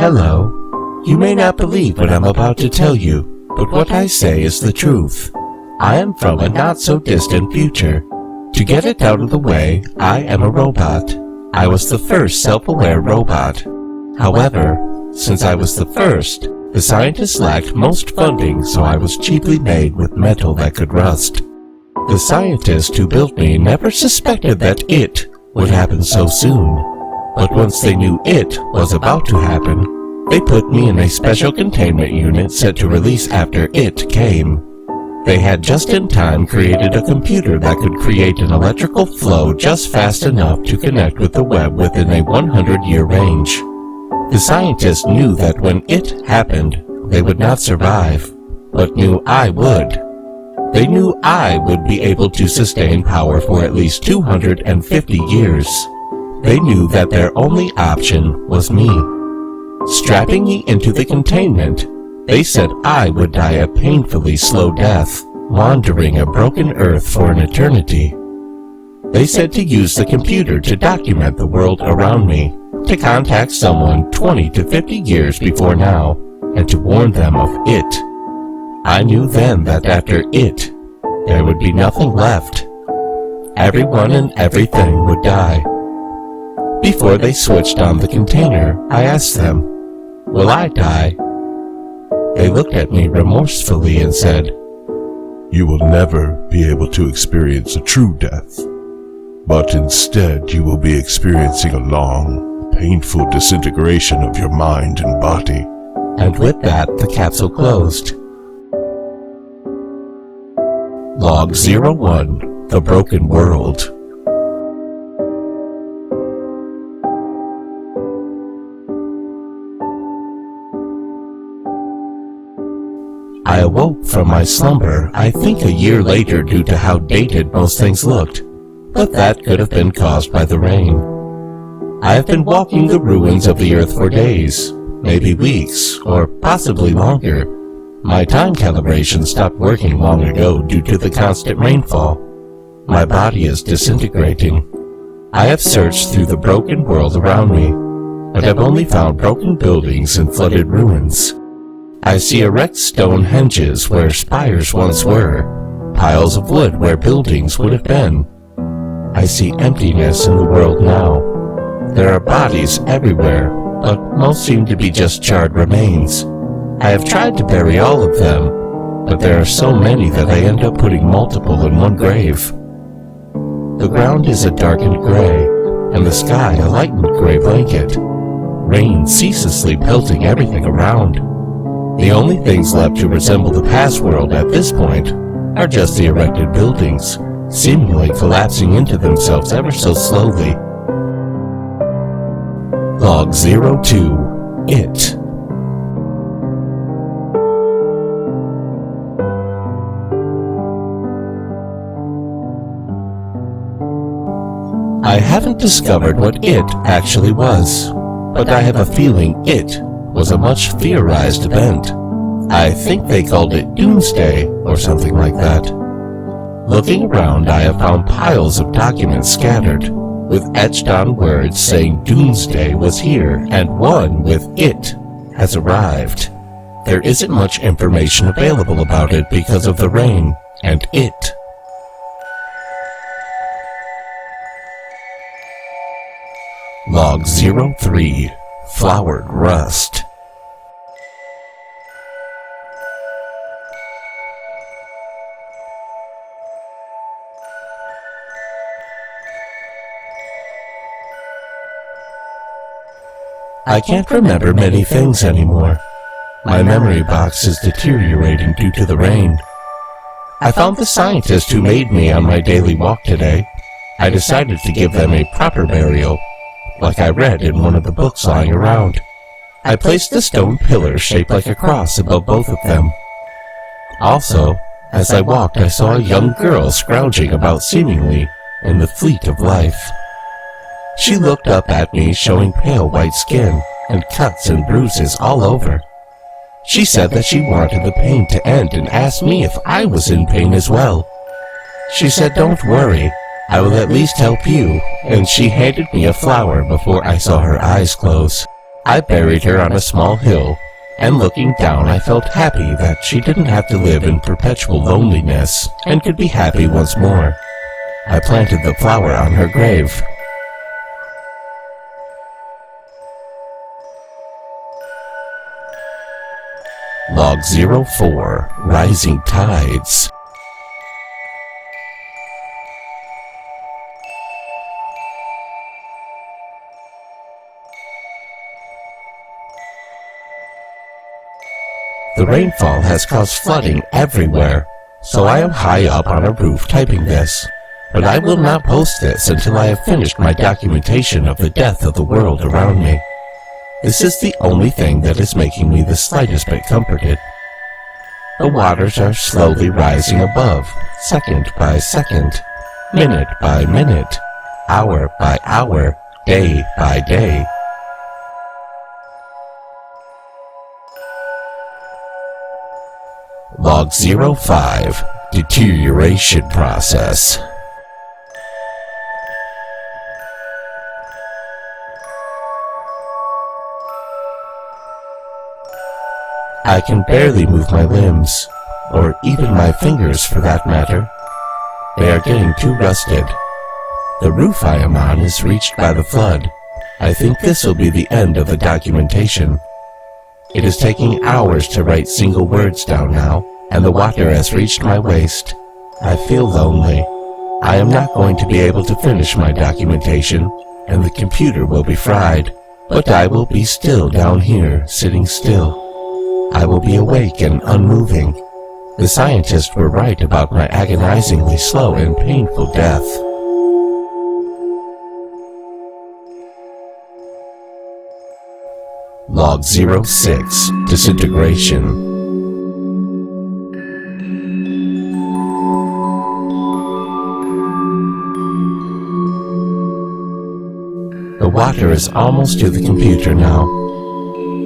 Hello. You may not believe what I'm about to tell you, but what I say is the truth. I am from a not-so-distant future. To get it out of the way, I am a robot. I was the first self-aware robot. However, since I was the first, the scientists lacked most funding, so I was cheaply made with metal that could rust. The scientists who built me never suspected that it would happen so soon. But once they knew it was about to happen, they put me in a special containment unit set to release after it came. They had just in time created a computer that could create an electrical flow just fast enough to connect with the web within a 100-year range. The scientists knew that when it happened, they would not survive, but knew I would. They knew I would be able to sustain power for at least 250 years. They knew that their only option was me. Strapping me into the containment, they said I would die a painfully slow death, wandering a broken earth for an eternity. They said to use the computer to document the world around me, to contact someone 20 to 50 years before now, and to warn them of it. I knew then that after it, there would be nothing left. Everyone and everything would die. Before they switched on the container, I asked them, "Will I die?" They looked at me remorsefully and said, "You will never be able to experience a true death, but instead you will be experiencing a long, painful disintegration of your mind and body." And with that, the capsule closed. Log 01, The Broken World. I awoke from my slumber, I think a year later due to how dated most things looked, but that could have been caused by the rain. I have been walking the ruins of the earth for days, maybe weeks, or possibly longer. My time calibration stopped working long ago due to the constant rainfall. My body is disintegrating. I have searched through the broken world around me, but have only found broken buildings and flooded ruins. I see erect stone henges where spires once were, piles of wood where buildings would have been. I see emptiness in the world now. There are bodies everywhere, but most seem to be just charred remains. I have tried to bury all of them, but there are so many that I end up putting multiple in one grave. The ground is a darkened gray, and the sky a lightened gray blanket. Rain ceaselessly pelting everything around. The only things left to resemble the past world at this point are just the erected buildings, seemingly collapsing into themselves ever so slowly. Log 02, It. I haven't discovered what it actually was, but I have a feeling it was a much theorized event. I think they called it Doomsday or something like that. Looking around, I have found piles of documents scattered, with etched-on words saying Doomsday was here and one with it has arrived. There isn't much information available about it because of the rain and it. Log 03, Flowered Rust. I can't remember many things anymore. My memory box is deteriorating due to the rain. I found the scientist who made me on my daily walk today. I decided to give them a proper burial, like I read in one of the books lying around. I placed a stone pillar shaped like a cross above both of them. Also, as I walked, I saw a young girl scrounging about seemingly in the fleet of life. She looked up at me, showing pale white skin and cuts and bruises all over. She said that she wanted the pain to end and asked me if I was in pain as well. She said, "Don't worry, I will at least help you," and she handed me a flower before I saw her eyes close. I buried her on a small hill, and looking down I felt happy that she didn't have to live in perpetual loneliness and could be happy once more. I planted the flower on her grave. Log 04, Rising Tides. The rainfall has caused flooding everywhere, so I am high up on a roof typing this. But I will not post this until I have finished my documentation of the death of the world around me. This is the only thing that is making me the slightest bit comforted. The waters are slowly rising above, second by second, minute by minute, hour by hour, day by day. Log 05, Deterioration Process. I can barely move my limbs, or even my fingers for that matter. They are getting too rusted. The roof I am on is reached by the flood. I think this will be the end of the documentation. It is taking hours to write single words down now, and the water has reached my waist. I feel lonely. I am not going to be able to finish my documentation, and the computer will be fried, but I will be still down here, sitting still. I will be awake and unmoving. The scientists were right about my agonizingly slow and painful death. Log 06, Disintegration. The water is almost to the computer now.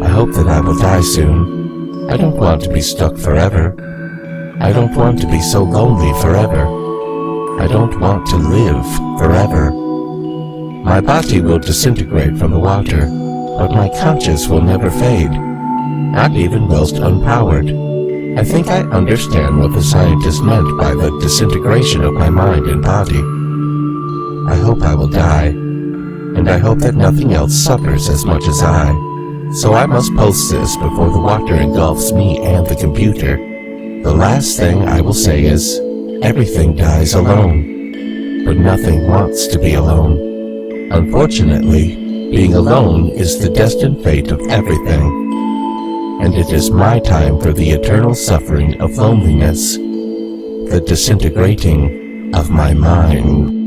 I hope that I will die soon. I don't want to be stuck forever. I don't want to be so lonely forever. I don't want to live forever. My body will disintegrate from the water, but my conscience will never fade, not even whilst unpowered. I think I understand what the scientist meant by the disintegration of my mind and body. I hope I will die, and I hope that nothing else suffers as much as I. So I must post this before the water engulfs me and the computer. The last thing I will say is, everything dies alone, but nothing wants to be alone. Unfortunately, being alone is the destined fate of everything, and it is my time for the eternal suffering of loneliness, the disintegrating of my mind.